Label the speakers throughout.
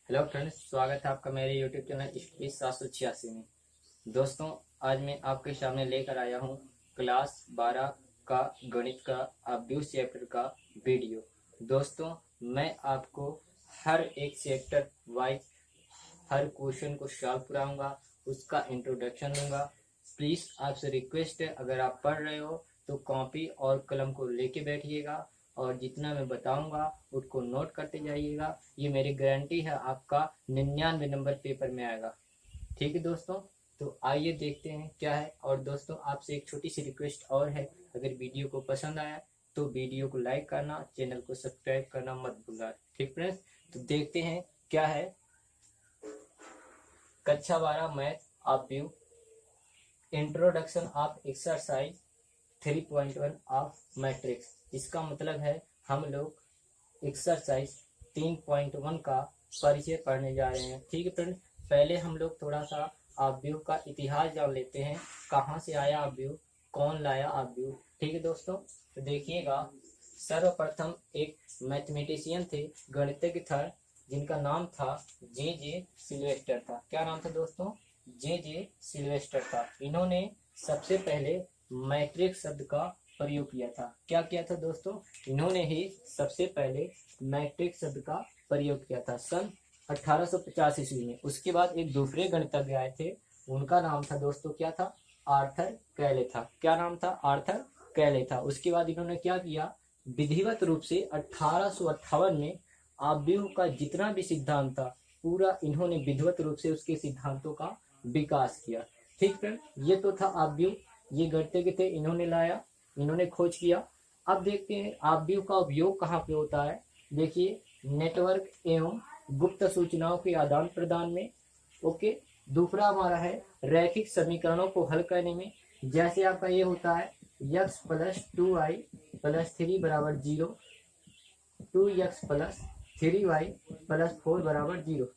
Speaker 1: Hello friends, स्वागत है आपका मेरे यूट्यूब चैनल 21786 में। दोस्तों, आज मैं आपके सामने लेकर आया हूँ क्लास 12 का गणित का अब्यूज चैप्टर का वीडियो। दोस्तों, मैं आपको हर एक चैप्टर वाइज हर क्वेश्चन को सॉल्व कराऊंगा, उसका इंट्रोडक्शन दूंगा। प्लीज़ आपसे रिक्वेस्ट है, अगर आप पढ़ रहे हो तो कॉपी और कलम को लेके बैठिएगा और जितना मैं बताऊंगा उसको नोट करते जाइएगा। ये मेरी गारंटी है, आपका 99 नंबर पेपर में आएगा। ठीक है दोस्तों, तो आइए देखते हैं क्या है। और दोस्तों, आपसे एक छोटी सी रिक्वेस्ट और है, अगर वीडियो को पसंद आया तो वीडियो को लाइक करना, चैनल को सब्सक्राइब करना मत भूलना। ठीक फ्रेंड्स, तो देखते हैं क्या है। कक्षा 12 math of view, introduction of exercise 3.1 of matrix. इसका मतलब है हम लोग एक्सरसाइज 3.1 का परिचय पढ़ने जा रहे हैं। ठीक है फ्रेंड, पहले हम लोग थोड़ा सा ऑब्व्यू का इतिहास जान लेते हैं, कहाँ से आया ऑब्व्यू, कौन लाया ऑब्व्यू। ठीक है दोस्तों, तो देखिएगा, सर्वप्रथम एक मैथमेटिशियन थे, गणितज्ञ था, जिनका नाम था जे सिल्वेस्टर था। क्या नाम था दोस्तों? जे सिल्वेस्टर था। इन्होंने सबसे पहले मैट्रिक्स शब्द का प्रयोग किया था। क्या किया था दोस्तों? इन्होंने ही सबसे पहले मैट्रिक्स शब्द का प्रयोग किया था सन 1850 ईस्वी में। उसके बाद एक दूसरे गणितज्ञ आए थे, उनका नाम था दोस्तों, क्या था? आर्थर कैले था। क्या नाम था? आर्थर कैले था। उसके बाद इन्होंने क्या किया, विधिवत रूप से 1858 में ऑब्व्यू का जितना भी सिद्धांत था पूरा इन्होंने विधिवत रूप से उसके सिद्धांतों का विकास किया। ठीक फ्रेंड, ये तो था ऑब्व्यू, ये गणितज्ञ थे, इन्होंने लाया, इन्होंने खोज किया। अब देखते हैं ऑब्व्यू का उपयोग कहाँ पे होता है। देखिए, नेटवर्क एवं गुप्त सूचनाओं के आदान प्रदान में। ओके, दूसरा हमारा है रैखिक समीकरणों को हल करने में। जैसे आपका ये होता है x प्लस 2y प्लस 3 बराबर 0, 2x प्लस 3y प्लस 4 बराबर 0।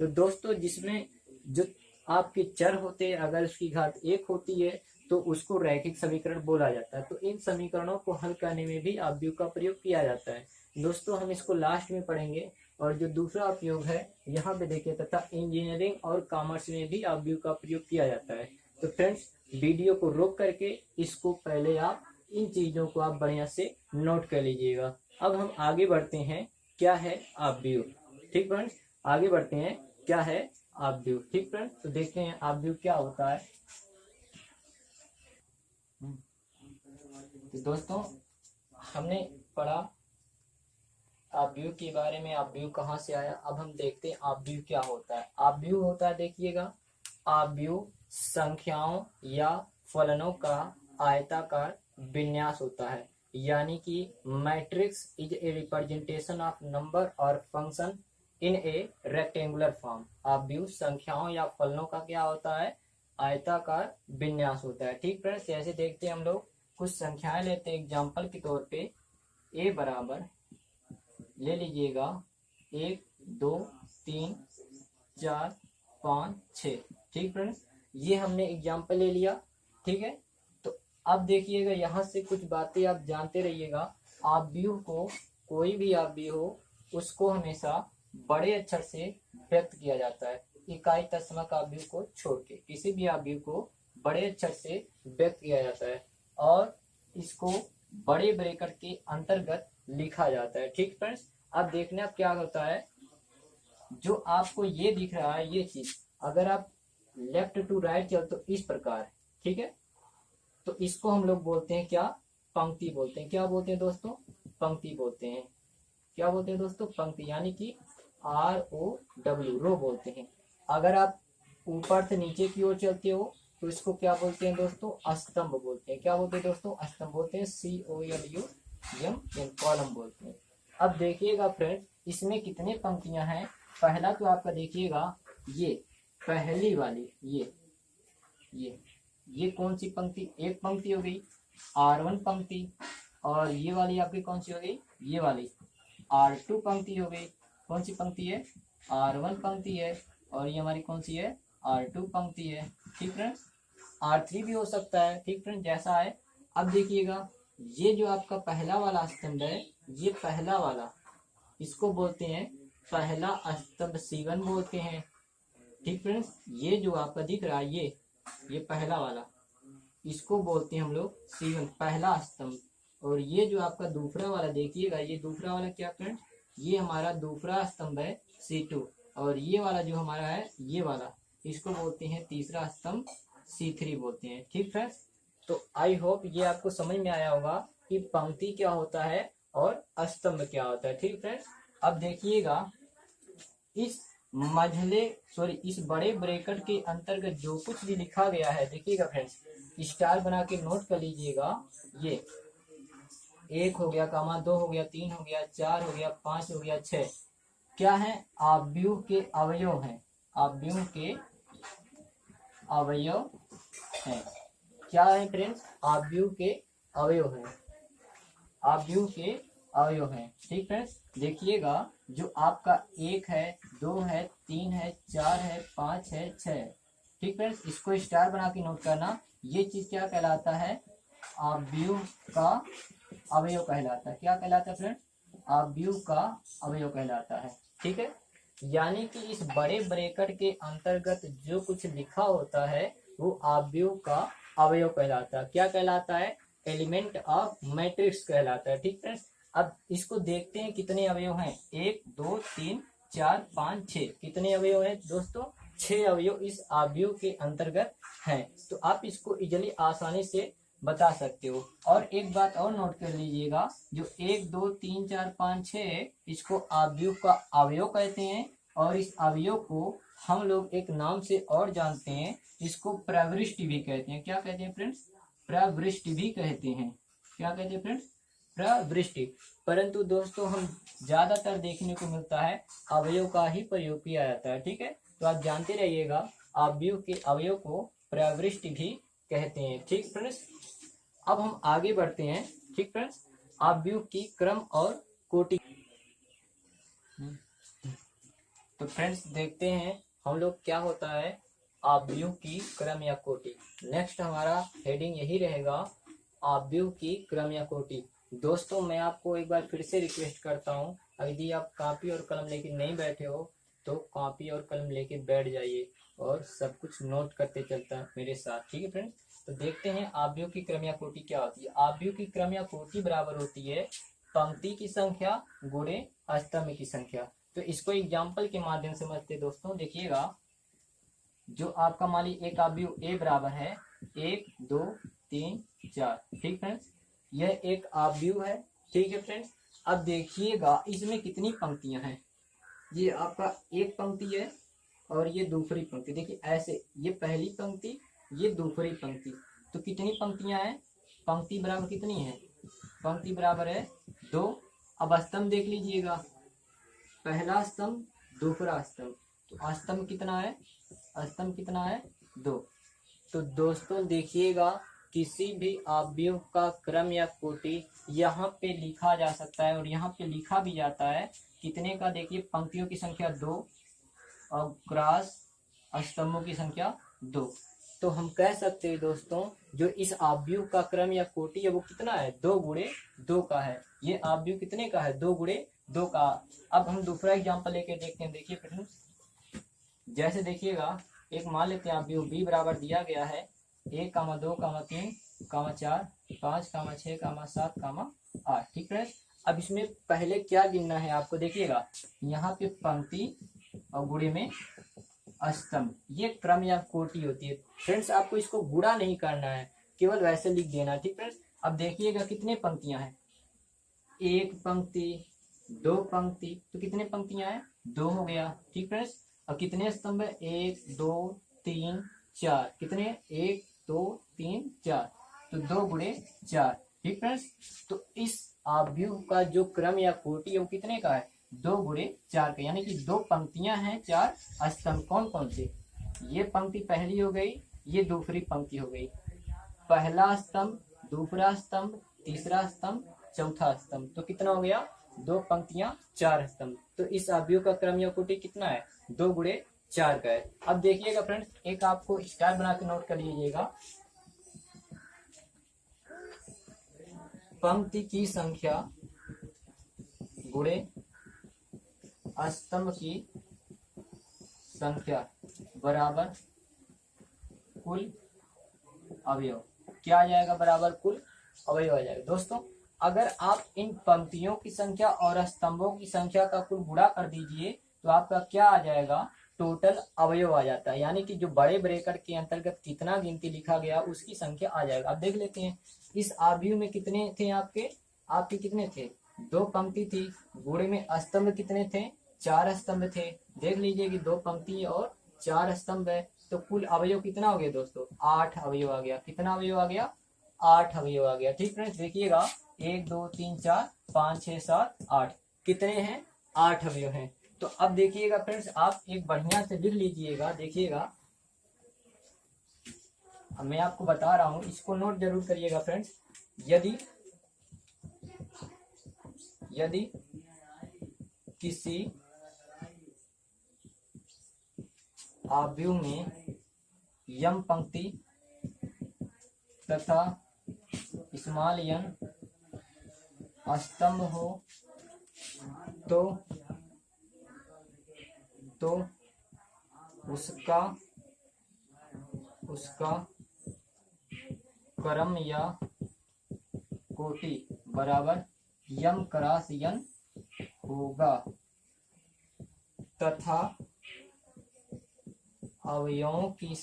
Speaker 1: तो दोस्तों, जिसमें जो आपके चर होते हैं, अगर उसकी घात 1 होती है तो उसको रैखिक समीकरण बोला जाता है। तो इन समीकरणों को हल करने में भी ऑब्व्यू का प्रयोग किया जाता है। दोस्तों, हम इसको लास्ट में पढ़ेंगे। और जो दूसरा उपयोग है यहाँ पे देखिए, तथा इंजीनियरिंग और कॉमर्स में भी ऑब्व्यू का प्रयोग किया जाता है। तो फ्रेंड्स, वीडियो को रोक करके इसको पहले आप इन चीजों को आप बढ़िया से नोट कर लीजिएगा। अब हम आगे बढ़ते हैं, क्या है ऑब्व्यू। ठीक फ्रेंड्स, आगे बढ़ते हैं, क्या है ऑब्व्यू। ठीक फ्रेंड, तो देखते हैं ऑब्व्यू क्या होता है। तो दोस्तों, हमने पढ़ा ऑब्व्यू के बारे में, ऑब्व्यू कहाँ से आया। अब हम देखते हैं ऑब्व्यू क्या होता है। ऑब्व्यू होता है, देखिएगा, ऑब्व्यू संख्याओं या फलनों का आयताकार विन्यास होता है। यानी कि matrix is a representation of number और function in a rectangular form. ऑब्व्यू संख्याओं या फलनों का क्या होता है? आयताकार विन्यास होता है। ठीक फ्रेंड्स, जैसे देखते हैं हम लोग कुछ संख्याएं लेते हैं एग्जाम्पल के तौर पे। ए बराबर ले लीजिएगा 1 2 3 4 5 6। ठीक फ्रेंड्स, ये हमने एग्जाम्पल ले लिया। ठीक है, तो अब देखिएगा, यहाँ से कुछ बातें आप जानते रहिएगा। ऑब्व्यू को, कोई भी ऑब्व्यू हो, उसको हमेशा बड़े अक्षर से व्यक्त किया जाता है। इकाई तस्मक ऑब्व्यू को छोड़ के किसी भी ऑब्व्यू को बड़े अक्षर से व्यक्त किया जाता है और इसको बड़े ब्रैकेट के अंतर्गत लिखा जाता है। ठीक फ्रेंड्स, अब देखने अब क्या होता है, जो आपको ये दिख रहा है, ये चीज अगर आप लेफ्ट टू राइट चल तो इस प्रकार, ठीक है, तो इसको हम लोग बोलते हैं क्या? पंक्ति बोलते हैं। क्या बोलते हैं दोस्तों? पंक्ति बोलते हैं। क्या बोलते हैं दोस्तों? पंक्ति, यानी कि ROW, रो बोलते हैं। अगर आप ऊपर से नीचे की ओर चलते हो तो इसको क्या बोलते हैं दोस्तों? स्तंभ बोलते हैं। क्या बोलते हैं दोस्तों? स्तंभ बोलते हैं। COLUM, कॉलम बोलते हैं। अब देखिएगा फ्रेंड्स, इसमें कितने पंक्तियां हैं। पहला तो आपका देखिएगा, ये पहली वाली, ये कौन सी पंक्ति? एक पंक्ति हो गई, R1 पंक्ति। और ये वाली आपकी कौन सी हो गई? ये वाली R2 पंक्ति हो गई। कौन सी पंक्ति है? R1 पंक्ति है। और ये हमारी कौन सी है? R2 पंक्ति है। ठीक फ्रेंड्स, R3 भी हो सकता है। ठीक फ्रेंड्स, जैसा है। अब देखिएगा, ये जो आपका पहला वाला स्तंभ है, ये पहला वाला, इसको बोलते हैं पहला स्तंभ C1 बोलते हैं। ठीक फ्रेंड्स, ये जो आपका दिख रहा है ये पहला वाला, इसको बोलते हैं हम लोग C1 पहला स्तंभ। और ये जो आपका दूसरा वाला देखिएगा, ये दूसरा वाला क्या फ्रेंड्स, ये हमारा दूसरा स्तंभ है C2। और ये वाला जो हमारा है ये वाला, इसको बोलते हैं तीसरा स्तंभ C3 बोलते हैं। ठीक फ्रेंड्स, तो आई होप ये आपको समझ में आया होगा कि पंक्ति क्या होता है और स्तंभ क्या होता है। ठीक फ्रेंड्स, अब देखिएगा इस इस बड़े ब्रैकेट के अंतर्गत जो कुछ भी लिखा गया है, देखिएगा फ्रेंड्स, स्टार बना के नोट कर लीजिएगा। ये 1 हो गया, कामा 2 हो गया, 3 हो गया, 4 हो गया, 5 हो गया, 6 क्या है, आव्यूह के अवयव हैं। आव्यूह के अवयव हैं। क्या है फ्रेंड्स, आव्यूह के अवयव हैं। आव्यूह के अवयव हैं। ठीक फ्रेंड्स, देखिएगा जो आपका 1 है, 2 है, 3 है, 4 है, 5 है, 6 है। ठीक फ्रेंड्स, इसको स्टार बना के नोट करना। ये चीज क्या कहलाता है, आव्यूह का अवयव कहलाता है। क्या कहलाता है फ्रेंड्स, आव्यूह का अवयव कहलाता है। ठीक है, यानी कि इस बड़े ब्रैकेट के अंतर्गत जो कुछ लिखा होता है वो आव्यूह का अवयव कहलाता है। क्या कहलाता है, एलिमेंट ऑफ मैट्रिक्स कहलाता है। ठीक फ्रेंड्स, अब इसको देखते हैं कितने अवयव हैं, 1 2 3 4 5 6। कितने अवयव हैं दोस्तों, 6 अवयव इस आव्यूह के अंतर्गत हैं। तो आप इसको इजीली आसानी से बता सकते हो। और एक बात और नोट कर लीजिएगा, जो 1 2 3 4 5 6 इसको आव्यूह का अवयव कहते हैं। और इस अवयव को हम लोग एक नाम से और जानते हैं, इसको प्रवृष्टि भी कहते हैं। क्या कहते हैं फ्रेंड्स, प्रवृष्टि भी कहते हैं। क्या कहते हैं फ्रेंड्स, प्रवृष्टि। परंतु दोस्तों हम ज्यादातर देखने को मिलता है अवयव का ही प्रयोग किया जाता है। ठीक है, तो आप जानते रहिएगा आव्यूह के अवयव को प्रवृष्टि भी कहते हैं। ठीक फ्रेंड्स, अब हम आगे बढ़ते हैं। ठीक फ्रेंड्स, आव्यूह की क्रम और कोटि। तो फ्रेंड्स देखते हैं हम लोग क्या होता है आव्यूह की क्रम या कोटि। नेक्स्ट हमारा हेडिंग यही रहेगा, आव्यूह की क्रम या कोटि। दोस्तों मैं आपको एक बार फिर से रिक्वेस्ट करता हूँ, यदि आप कॉपी और कलम लेके नहीं बैठे हो तो कॉपी और कलम लेके बैठ जाइए और सब कुछ नोट करते चलता मेरे साथ। ठीक है फ्रेंड्स, तो देखते हैं आव्यूह की क्रम या कोटि क्या होती है। आव्यूह की क्रम या कोटि बराबर होती है पंक्ति की संख्या गुणे स्तंभ की संख्या। तो इसको एग्जाम्पल के माध्यम से समझते दोस्तों। देखिएगा, जो आपका मान लीजिए एक आव्यूह ए बराबर है 1 2 3 4। ठीक फ्रेंड्स, यह एक आव्यूह है। ठीक है फ्रेंड्स, अब देखिएगा इसमें कितनी पंक्तियां हैं। ये आपका एक पंक्ति है और ये दूसरी पंक्ति। देखिए ऐसे, ये पहली पंक्ति, ये दूसरी पंक्ति। तो कितनी पंक्तियां हैं, पंक्ति बराबर कितनी है, पंक्ति बराबर है 2। अब स्तंभ देख लीजिएगा, पहला स्तंभ दूसरा स्तंभ, तो स्तंभ कितना है, स्तंभ कितना है 2। तो दोस्तों देखिएगा, किसी भी आव्यूह का क्रम या कोटि यहाँ पे लिखा जा सकता है और यहाँ पे लिखा भी जाता है कितने का। देखिए पंक्तियों की संख्या 2 और क्रॉस स्तंभों की संख्या 2। तो हम कह सकते हैं दोस्तों, जो इस आव्यूह का क्रम या कोटि है वो कितना है, 2 गुणे 2 का है। ये आव्यूह कितने का है, 2 गुणे 2 का। अब हम दूसरा एग्जाम्पल लेके देखते हैं। देखिए फ्रेंड्स, जैसे देखिएगा एक मान लेते हैं आव्यूह बी बराबर दिया गया है 1 2 3 4 5 6 7 8। ठीक है, अब इसमें पहले क्या गिनना है आपको, देखिएगा यहाँ पे पंक्ति और गुणे में स्तंभ, ये क्रम या कोटि होती है। फ्रेंड्स आपको इसको गुणा नहीं करना है, केवल वैसे लिख देना। ठीक फ्रेंड्स, अब देखिएगा कितने पंक्तियां हैं, 1 पंक्ति 2 पंक्ति, तो कितने पंक्तियां हैं, 2 हो गया। ठीक फ्रेंड्स, और कितने स्तंभ है, 1 2 3 4, कितने 1 2 3 4, तो 2 गुणे 4। ठीक फ्रेंड्स, तो इस आव्यूह का जो क्रम या कोटि है वो कितने का है, 2 गुणे 4 का, यानी कि 2 पंक्तियां हैं 4 स्तंभ। कौन कौन से, ये पंक्ति पहली हो गई, ये दूसरी पंक्ति हो गई, पहला स्तंभ दूसरा स्तंभ तीसरा स्तंभ चौथा स्तंभ, तो कितना हो गया, 2 पंक्तियां 4 स्तंभ। तो इस आव्यूह का क्रम या कोटि कितना है, 2 गुणे 4 का है। अब देखिएगा फ्रेंड्स, एक आपको स्टार बना के नोट कर लीजिएगा, पंक्ति की संख्या गुणे स्तंभ की संख्या बराबर कुल अवयव। क्या आ जाएगा? बराबर कुल अवयव आ जाएगा। दोस्तों अगर आप इन पंक्तियों की संख्या और स्तंभों की संख्या का कुल गुणा कर दीजिए तो आपका क्या आ जाएगा? टोटल अवयव आ जाता है, यानी कि जो बड़े ब्रैकेट के अंतर्गत कितना गिनती लिखा गया उसकी संख्या आ जाएगा। अब देख लेते हैं इस आव्यूह में कितने थे आपके कितने थे? 2 पंक्ति थी। गुणे में स्तंभ कितने थे? 4 स्तंभ थे। देख लीजिए कि 2 पंक्ति और 4 स्तंभ है, तो कुल अवयव कितना हो गया दोस्तों? 8 अवयव आ गया। कितना अवयव आ गया? 8 अवयव आ गया। ठीक फ्रेंड्स, देखिएगा 1 2 3 4 5 6 7 8 कितने हैं? 8 अवयव हैं। तो अब देखिएगा फ्रेंड्स, आप एक बढ़िया से लिख लीजिएगा। देखिएगा अब मैं आपको बता रहा हूं, इसको नोट जरूर करिएगा फ्रेंड्स। यदि किसी आव्यूह में यम पंक्ति तथा स्मॉल यन स्तंभ हो तो उसका क्रम या कोटि बराबर यम क्रॉस यन होगा तथा अवयवों की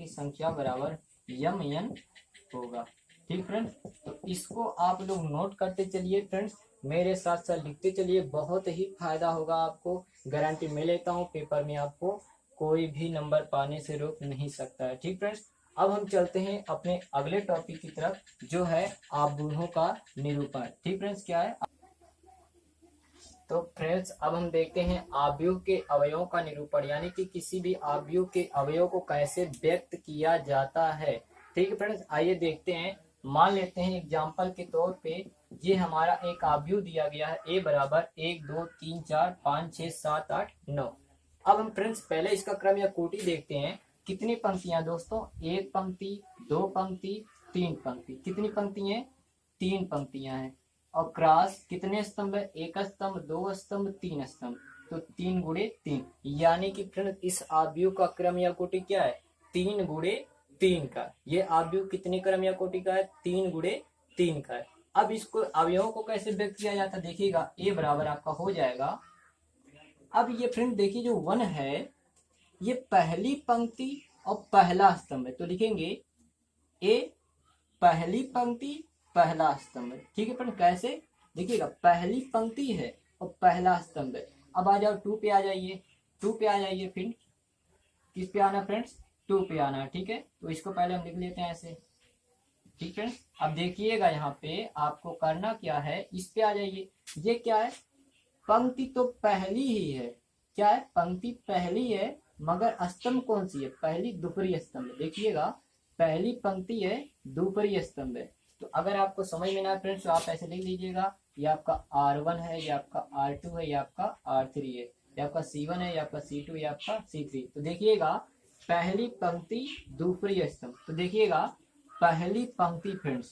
Speaker 1: संख्या बराबर यम एन होगा। ठीक फ्रेंड्स, तो इसको आप लोग नोट करते चलिए फ्रेंड्स, मेरे साथ साथ लिखते चलिए, बहुत ही फायदा होगा आपको। गारंटी मैं लेता हूँ, पेपर में आपको कोई भी नंबर पाने से रोक नहीं सकता है। ठीक फ्रेंड्स, अब हम चलते हैं अपने अगले टॉपिक की तरफ, जो है आव्यूहों का निरूपण। ठीक फ्रेंड्स, क्या है? तो फ्रेंड्स अब हम देखते हैं आव्यूह के अवयवों का निरूपण, यानी कि किसी भी आव्यूह के अवयव को कैसे व्यक्त किया जाता है। ठीक है फ्रेंड्स, आइए देखते हैं। मान लेते हैं एग्जाम्पल के तौर पे ये हमारा एक आव्यूह दिया गया है ए बराबर 1 2 3 4 5 6 7 8 9। अब हम फ्रेंड्स पहले इसका क्रम या कोटि देखते हैं। कितनी पंक्तियां दोस्तों? 1 पंक्ति, 2 पंक्ति, 3 पंक्ति। कितनी पंक्ति है? 3 पंक्तियां हैं। और क्रॉस कितने स्तंभ है? 1 स्तंभ, 2 स्तंभ, 3 स्तंभ, तो 3 गुणे 3, यानी कि फ्रेंड इस आव्यूह का क्रम या कोटि क्या है? 3 गुणे 3 का। ये आव्यूह कितने क्रम या कोटि का है? 3 गुणे 3 का है। अब इसको अवयवों को कैसे व्यक्त किया जाता है? देखिएगा ए बराबर आपका हो जाएगा। अब ये फ्रेंड देखिए जो 1 है ये पहली पंक्ति और पहला स्तंभ है, तो लिखेंगे ए पहली पंक्ति पहला स्तंभ है। ठीक है फ्रेंड, कैसे? देखिएगा पहली पंक्ति है और पहला स्तंभ है। अब आ जाओ 2 पे आ जाइए, 2 पे आ जाइए। फिर किस पे आना फ्रेंड्स? 2 पे आना। ठीक है, तो इसको पहले हम लिख लेते हैं ऐसे। ठीक है, अब देखिएगा यहाँ पे आपको करना क्या है, इस पे आ जाइए। ये क्या है? पंक्ति तो पहली ही है। क्या है? पंक्ति पहली है, मगर स्तंभ कौन सी है? पहली दूसरी स्तंभ। देखिएगा पहली पंक्ति है, दूसरी स्तंभ है। तो अगर आपको समझ में ना फ्रेंड्स तो आप ऐसे लिख लीजिएगा, ये आपका R1 है, ये आपका R2 है, ये आपका R3 है, ये आपका C1 है, ये आपका C2, ये आपका C3। तो देखिएगा पहली पंक्ति दूसरी स्तंभ। तो देखिएगा पहली पंक्ति फ्रेंड्स,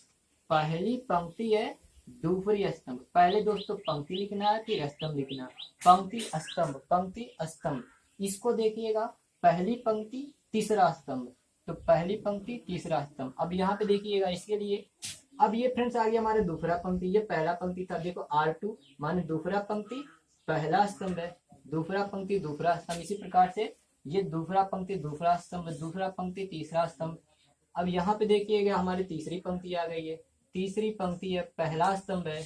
Speaker 1: पहली पंक्ति है, दूसरी स्तंभ। पहले दोस्तों पंक्ति लिखना है, फिर स्तंभ लिखना है। पंक्ति स्तंभ, पंक्ति स्तंभ। इसको देखिएगा पहली पंक्ति तीसरा स्तंभ, तो पहली पंक्ति तीसरा स्तंभ। अब यहाँ पे देखिएगा इसके लिए, अब ये फ्रेंड्स आ गया हमारे दूसरा पंक्ति, ये पहला पंक्ति था। देखो R2 माने दूसरा पंक्ति पहला स्तंभ है, दूसरा पंक्ति दूसरा स्तंभ। इसी प्रकार से ये दूसरा पंक्ति दूसरा स्तंभ, दूसरा पंक्ति तीसरा स्तंभ। अब यहाँ पे देखिएगा हमारी तीसरी पंक्ति आ गई है, तीसरी पंक्ति है, पहला स्तंभ है।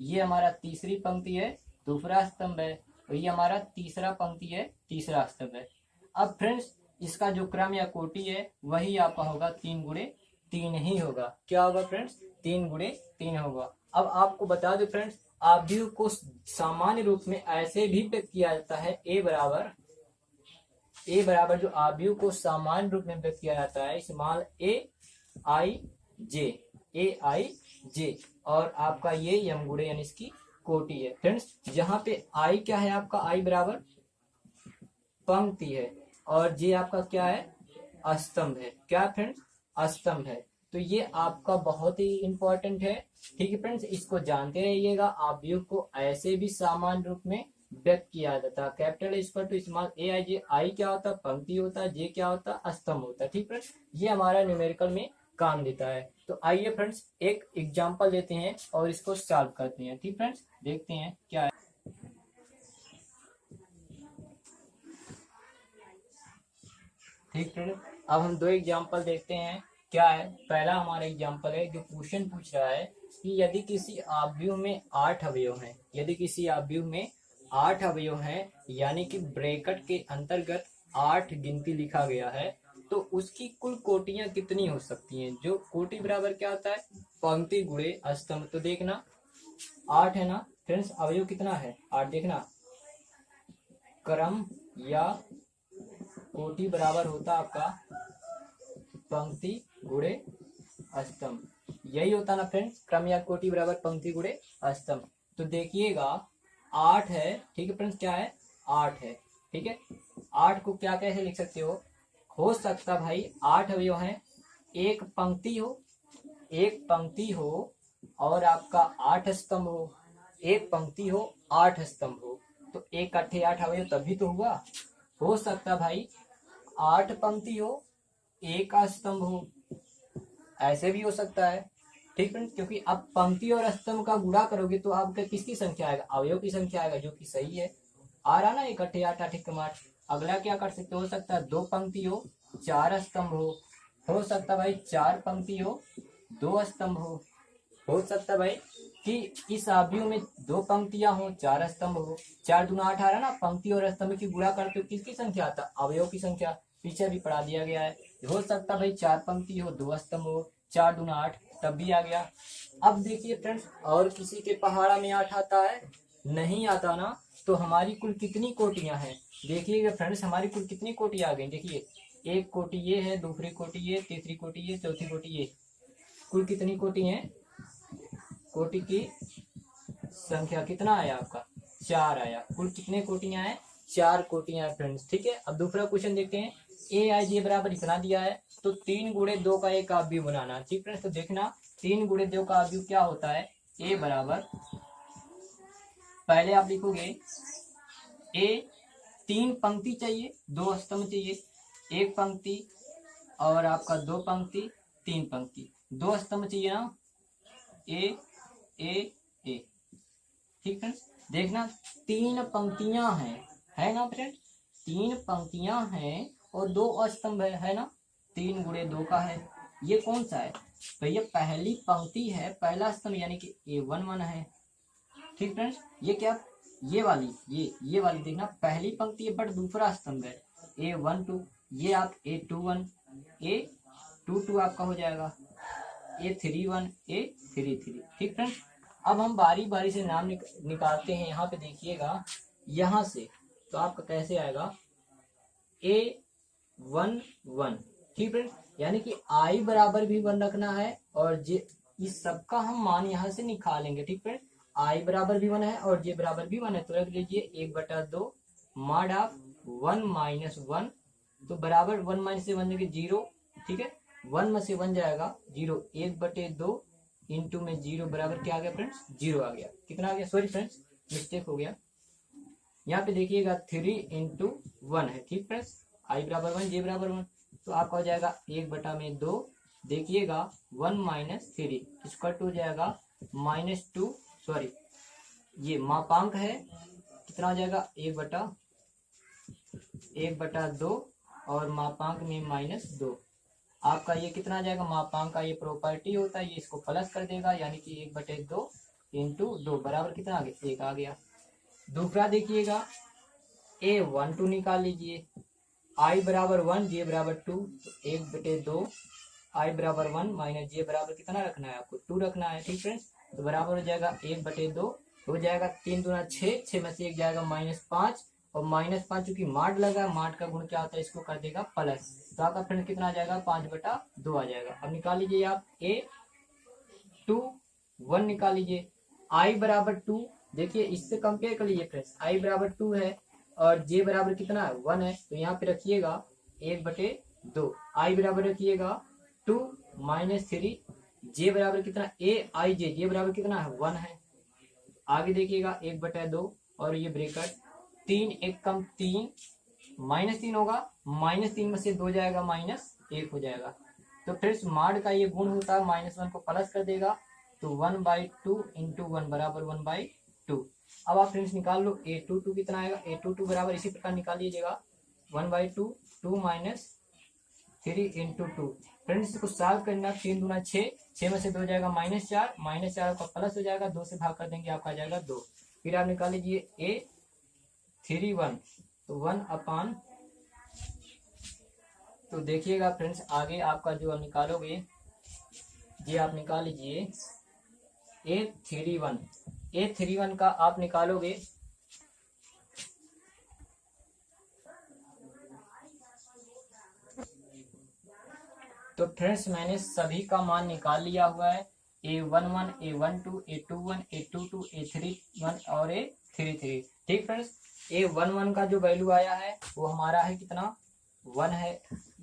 Speaker 1: ये हमारा तीसरी पंक्ति है, दूसरा स्तंभ है, और ये हमारा तीसरा पंक्ति है, तीसरा स्तंभ है। अब फ्रेंड्स इसका जो क्रम या कोटि है वही आपका होगा 3 गुणे 3 ही होगा। क्या होगा फ्रेंड्स? 3 गुणे 3 होगा। अब आपको बता दो फ्रेंड्स, आव्यूह को सामान्य रूप में ऐसे भी व्यक्त किया जाता है। ए बराबर जो आव्यूह को सामान्य रूप में व्यक्त किया जाता है स्मॉल ए आई जे, और आपका ये यम गुणे यानी इसकी कोटि है। फ्रेंड्स जहाँ पे आई क्या है? आपका आई बराबर पंक्ति है, और जे आपका क्या है? स्तंभ है। क्या फ्रेंड्स? स्तंभ है। तो ये आपका बहुत ही इंपॉर्टेंट है। ठीक है फ्रेंड्स, इसको जानते रहिएगा। अवयव को ऐसे भी सामान्य रूप में व्यक्त किया जाता है। कैपिटल इक्वल टू स्मॉल ए आई जे। आई क्या होता है? पंक्ति होता है। जे क्या होता है? स्तंभ होता है। ठीक फ्रेंड्स, ये हमारा न्यूमेरिकल में काम देता है। तो आइए फ्रेंड्स एक एग्जाम्पल लेते हैं और इसको सॉल्व करते हैं। ठीक फ्रेंड्स, देखते हैं क्या है। ठीक फ्रेंड्स, अब हम दो एग्जाम्पल देखते हैं क्या है। पहला हमारा एग्जाम्पल है जो क्वेश्चन पूछ रहा है कि यदि किसी अवयव में 8 अवयव हैं, यदि किसी अवयव में 8 अवयव हैं, यानी कि ब्रैकेट के अंतर्गत 8 गिनती लिखा गया है, तो उसकी कुल कोटियां कितनी हो सकती हैं। जो कोटि बराबर क्या होता है? पंक्ति गुणे स्तंभ। तो देखना 8 है ना फ्रेंड्स, अवयव कितना है? 8। देखना क्रम या कोटि बराबर होता आपका पंक्ति गुणे स्तंभ। यही होता ना फ्रेंड्स, क्रम या कोटि बराबर पंक्ति गुणे स्तंभ। तो देखिएगा 8 है। ठीक है फ्रेंड्स, क्या है? 8 है। ठीक है, 8 को क्या कैसे लिख सकते हो सकता भाई 8 अवयव हैं, एक पंक्ति हो और आपका 8 स्तंभ हो, एक पंक्ति हो 8 स्तंभ हो, तो एक कट्ठे 8 अवयव तभी तो हुआ। हो सकता भाई 8 पंक्ति हो, एक स्तंभ हो, ऐसे भी हो सकता है। ठीक फ्रेंड्स, क्योंकि आप पंक्ति और स्तंभ का गुणा करोगे तो आपका किसकी संख्या आएगा? अवयव की संख्या आएगा, जो कि सही है। आ रहा ना इकट्ठे 8 8 कम 8। अगला क्या कर सकते हो सकता है 2 पंक्ति हो 4 स्तंभ हो सकता भाई 4 पंक्ति हो 2 स्तंभ हो सकता भाई कि इस अवयव में 2 पंक्तियां हो 4 स्तंभ हो। 4 दूना 8 आ रहा ना, पंक्ति और स्तंभ की गुणा करते हो किसकी संख्या आता? अवयव की संख्या। पीछे भी पढ़ा दिया गया है। हो सकता भाई 4 पंक्ति हो 2 स्तंभ हो, 4 दूना 8, तब भी आ गया। अब देखिए फ्रेंड्स, और किसी के पहाड़ा में 8 आता है? नहीं आता ना। तो हमारी कुल कितनी कोटियां हैं? देखिएगा फ्रेंड्स, हमारी कुल कितनी कोटियां आ गई। देखिए, एक कोटि ये है, दूसरी कोटि ये, तीसरी कोटि ये, चौथी कोटि ये। कुल कितनी कोटि है? कोटि की संख्या कितना आया आपका? 4 आया। कुल कितने कोटियां हैं? 4 कोटियां हैं फ्रेंड्स। ठीक है, अब दूसरा क्वेश्चन देखते हैं। ए आई जे बराबर इतना दिया है, तो 3 गुणे 2 का एक अवयव बनाना। ठीक फ्रेंड्स, तो देखना 3 गुणे 2 का अवयव क्या होता है। ए बराबर, पहले आप लिखोगे ए 3 पंक्ति चाहिए 2 स्तंभ चाहिए, एक पंक्ति और आपका 2 पंक्ति 3 पंक्ति, 2 स्तंभ चाहिए ना। ए ए ए। ठीक फ्रेंड्स, देखना 3 पंक्तियां हैं, है ना फ्रेंड्स? 3 पंक्तियां हैं और 2 स्तंभ है ना। 3 गुणे 2 का है। ये कौन सा है भैया? पहली पंक्ति है, पहला स्तंभ, यानी कि A11 है। ठीक फ्रेंड्स, ये क्या? ये वाली देखना पहली पंक्ति है बट दूसरा स्तंभ है A12। ये आप A21, A22 आपका हो जाएगा A31, A33। ठीक फ्रेंड्स, अब हम बारी बारी से नाम निकालते हैं। यहाँ पे देखिएगा, यहाँ से तो आपका कैसे आएगा A11। ठीक फ्रेंड्स, यानी कि I बराबर भी 1 रखना है और जे इस सबका हम मान यहाँ से निकालेंगे। ठीक फ्रेंड्स, I बराबर भी 1 है और जे बराबर भी 1 है, तो रख लीजिए 1/2 मॉड ऑफ 1 माइनस 1, तो बराबर 1 माइनस से 1 देंगे 0। ठीक है, 1 में से 1 जाएगा 0, 1/2 इंटू में 0 बराबर क्या आ गया फ्रेंड्स? 0 आ गया। कितना आ गया? सॉरी फ्रेंड्स, मिस्टेक हो गया। यहाँ पे देखिएगा 3 इंटू 1 है। ठीक फ्रेंड्स, I बराबर 1, जे बराबर 1, तो आपका हो जाएगा 1/2। देखिएगा 1 माइनस 3 इसका टू हो जाएगा -2, सॉरी ये मापांक है, कितना हो जाएगा 1/2 और मापांक में -2। आपका ये कितना आ जाएगा? मापांक का ये प्रॉपर्टी होता है, ये इसको प्लस कर देगा, यानी कि 1/2 इंटू 2 बराबर कितना आ गया? 1 आ गया। दूसरा देखिएगा A12 निकाल लीजिए। I बराबर 1, जे बराबर 2, तो 1/2 I बराबर 1 माइनस जे बराबर कितना रखना है आपको? 2 रखना है। ठीक फ्रेंड्स, तो बराबर हो जाएगा 1/2 हो जाएगा 3 दूना 6, 6 में से 1 जाएगा -5 और -5 चूंकि माड लगा, माड का गुण क्या होता है? इसको कर देगा प्लस, तो आपका फ्रेंड कितना आ जाएगा? 5/2 आ जाएगा। अब निकाल लीजिए आप A21 निकाल लीजिए। I बराबर 2, देखिए इससे कंपेयर कर लीजिए फ्रेंड्स। I बराबर 2 है और जे बराबर कितना है? 1 है, तो यहाँ पे रखिएगा 1/2। I बराबर रखिएगा 2 -3 जे बराबर कितना ए आई जे, जे बराबर कितना है 1 है। आगे देखिएगा 1/2 और ये ब्रेकेट 3 1 कम 3 -3 होगा, -3 में से 2 जाएगा -1 हो जाएगा। तो फ्रेंड्स मॉड का ये गुण होता है, -1 को प्लस कर देगा तो 1/2 इंटू 1 बराबर 1/2। अब आप फ्रेंड्स निकाल लो a22 कितना आएगा, a22 बराबर इसी प्रकार निकाल लीजिएगा 1/2 2 - 3 इंटू 2। फ्रेंड्स इसको सॉल्व करना, 3 दूना 6, 6 में से 2 जाएगा -4, -4 आपका प्लस हो जाएगा, 2 से भाग कर देंगे आपका आ जाएगा 2। फिर आप निकाल लीजिए a31 तो 1/, तो देखिएगा फ्रेंड्स आगे आपका जो आप निकालोगे ये आप निकाल लीजिए a31 का आप निकालोगे तो फ्रेंड्स मैंने सभी का मान निकाल लिया हुआ है, a11 a12 a21 a22 a31 और a33। ठीक फ्रेंड्स, a11 का जो वैल्यू आया है वो हमारा है कितना 1 है,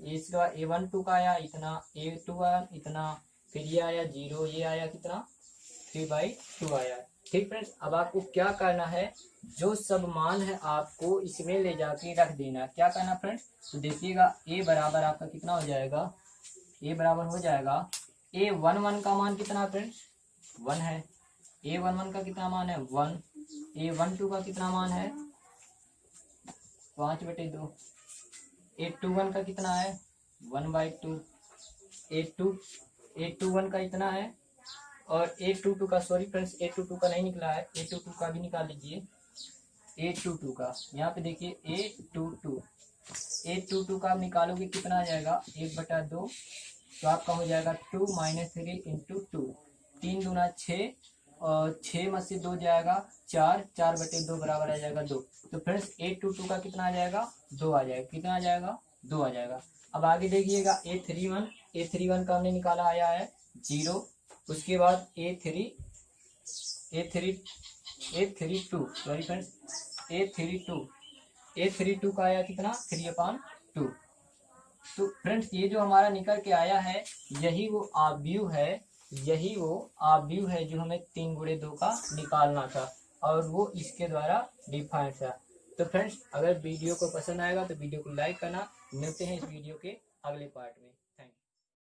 Speaker 1: इसका a12 का आया इतना, a21 इतना, फिर ये आया 0, ये आया कितना 3/2 आया। ठीक फ्रेंड्स, अब आपको क्या करना है, जो सब मान है आपको इसमें ले जाके रख देना। क्या करना फ्रेंड्स, तो देखिएगा a बराबर आपका कितना हो जाएगा, a बराबर हो जाएगा a11 का मान कितना फ्रेंड्स 1 है, a11 का कितना मान है 1, a12 का कितना मान है 5/2, a21 का कितना है 1/2, a21 का इतना है, और a22 का, सॉरी फ्रेंड्स a22 का नहीं निकला है, a22 का भी निकाल लीजिए। a22 का यहाँ पे देखिए a22 का आप निकालोगे कितना आ जाएगा 1/2, तो आपका हो जाएगा 2 - 3 इंटू 2, 3 दूना 6 और 6 में से 2 जाएगा 4, 4/2 बराबर आ जाएगा 2। तो फ्रेंड्स a22 का कितना आ जाएगा 2 आ जाएगा, कितना आ जाएगा 2 आ जाएगा। अब आगे देखिएगा a31 का हमने निकाला आया है 0, उसके बाद a32 सॉरी फ्रेंड्स a32 का आया कितना 3/2। तो फ्रेंड्स ये जो हमारा निकल के आया है यही वो आव्यूह है, जो हमें 3 × 2 का निकालना था और वो इसके द्वारा डिफाइंड था। तो फ्रेंड्स अगर वीडियो को पसंद आएगा तो वीडियो को लाइक करना। मिलते हैं इस वीडियो के अगले पार्ट में।